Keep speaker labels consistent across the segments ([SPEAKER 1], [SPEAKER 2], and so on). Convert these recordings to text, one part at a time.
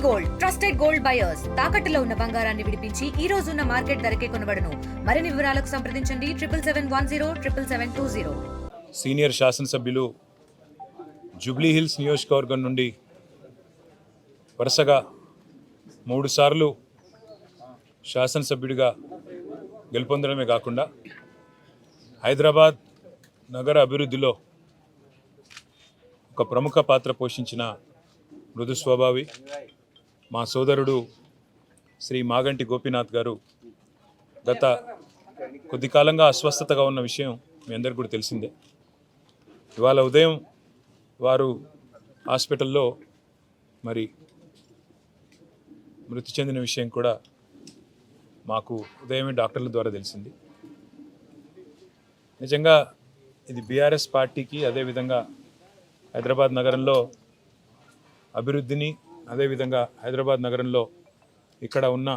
[SPEAKER 1] Gold trusted gold buyers తాకట్టులో ఉన్న బంగారాన్ని విడిపించి ఈ రోజు ఉన్న మార్కెట్ ధరకే కొనబడును. మరిన్ని వివరాలకు సంప్రదించండి 7771077720.
[SPEAKER 2] సీనియర్ శాసనసభ్యులు జూబ్లీ హిల్స్ నియోజకవర్గం నుండి వరుసగా 3 సార్లు శాసనసభ్యుడిగా గెలుపొందడమే కాకుండా హైదరాబాద్ నగర అభివృద్ధిలో ఒక ప్రముఖ పాత్ర పోషించిన మృదు స్వభావి మా సోదరుడు శ్రీ మాగంటి గోపీనాథ్ గారు గత కొద్ది కాలంగా అస్వస్థతగా ఉన్న విషయం మీ అందరికీ కూడా తెలిసిందే. ఇవాళ ఉదయం వారు హాస్పిటల్లో మరి మృతి చెందిన విషయం కూడా మాకు ఉదయమే డాక్టర్ల ద్వారా తెలిసింది. నిజంగా ఇది బీఆర్ఎస్ పార్టీకి, అదేవిధంగా హైదరాబాద్ నగరంలో అభివృద్ధిని, అదేవిధంగా హైదరాబాద్ నగరంలో ఇక్కడ ఉన్న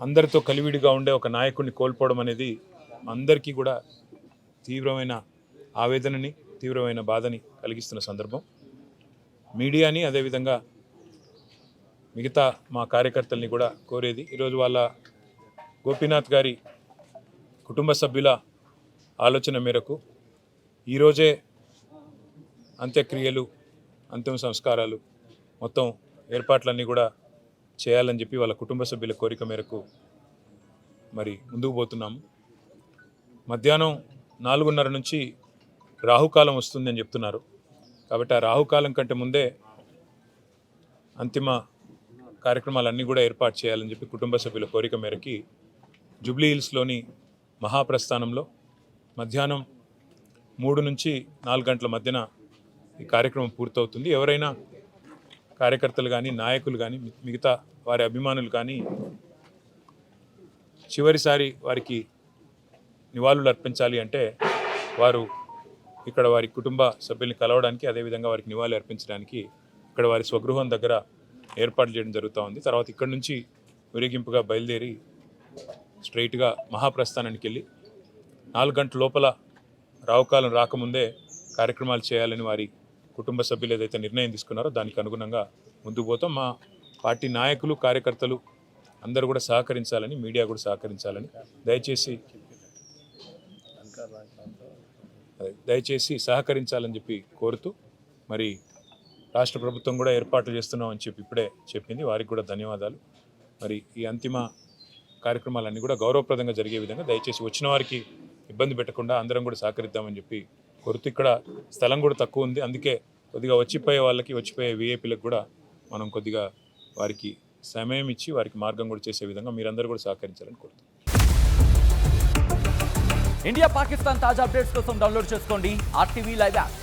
[SPEAKER 2] అందరితో కలివిడిగా ఉండే ఒక నాయకుడిని కోల్పోవడం అనేది అందరికీ కూడా తీవ్రమైన ఆవేదనని, తీవ్రమైన బాధని కలిగిస్తున్న సందర్భం. మీడియాని, అదేవిధంగా మిగతా మా కార్యకర్తల్ని కూడా కోరేది, ఈరోజు వాళ్ళ గోపీనాథ్ గారి కుటుంబ సభ్యుల ఆలోచన మేరకు ఈరోజే అంత్యక్రియలు, అంతిమ సంస్కారాలు మొత్తం ఏర్పాట్లన్నీ కూడా చేయాలని చెప్పి వాళ్ళ కుటుంబ సభ్యుల కోరిక మేరకు మరి ముందుకు పోతున్నాము. మధ్యాహ్నం 4:30 నుంచి రాహుకాలం వస్తుందని చెప్తున్నారు. కాబట్టి ఆ రాహుకాలం కంటే ముందే అంతిమ కార్యక్రమాలన్నీ కూడా ఏర్పాటు చేయాలని చెప్పి కుటుంబ సభ్యుల కోరిక మేరకి జూబ్లీ హిల్స్లోని మహాప్రస్థానంలో మధ్యాహ్నం 3 నుంచి 4 గంటల మధ్యన ఈ కార్యక్రమం పూర్తవుతుంది. ఎవరైనా కార్యకర్తలు కానీ, నాయకులు కానీ, మిగతా వారి అభిమానులు కానీ చివరిసారి వారికి నివాళులు అర్పించాలి అంటే వారు ఇక్కడ వారి కుటుంబ సభ్యుల్ని కలవడానికి, అదేవిధంగా వారికి నివాళులు అర్పించడానికి ఇక్కడ వారి స్వగృహం దగ్గర ఏర్పాటు చేయడం జరుగుతూ ఉంది. తర్వాత ఇక్కడ నుంచి ఊరేగింపుగా బయలుదేరి స్ట్రైట్గా మహాప్రస్థానానికి వెళ్ళి 4 గంటల లోపల రావుకాలం రాకముందే కార్యక్రమాలు చేయాలని వారి కుటుంబ సభ్యులు ఏదైతే నిర్ణయం తీసుకున్నారో దానికి అనుగుణంగా ముందుకు పోతాం. మా పార్టీ నాయకులు, కార్యకర్తలు అందరూ కూడా సహకరించాలని, మీడియా కూడా సహకరించాలని దయచేసి సహకరించాలని చెప్పి కోరుతూ, మరి రాష్ట్ర ప్రభుత్వం కూడా ఏర్పాట్లు చేస్తున్నామని చెప్పి ఇప్పుడే చెప్పింది. వారికి కూడా ధన్యవాదాలు. మరి ఈ అంతిమ కార్యక్రమాలన్నీ కూడా గౌరవప్రదంగా జరిగే విధంగా దయచేసి వచ్చిన వారికి ఇబ్బంది పెట్టకుండా అందరం కూడా సహకరిద్దామని చెప్పి కోరుతూ, ఇక్కడ స్థలం కూడా తక్కువ ఉంది, అందుకే కొద్దిగా వచ్చిపోయే వాళ్ళకి, వచ్చిపోయే వీఐపీలకు కూడా మనం కొద్దిగా వారికి సమయం ఇచ్చి వారికి మార్గం కూడా చేసే విధంగా మీరందరూ కూడా సహకరించాలని కోరుతున్నాం.
[SPEAKER 3] ఇండియా పాకిస్తాన్ తాజా అప్డేట్స్ కోసం డౌన్లోడ్ చేసుకోండి RTV లైవ్ యాప్.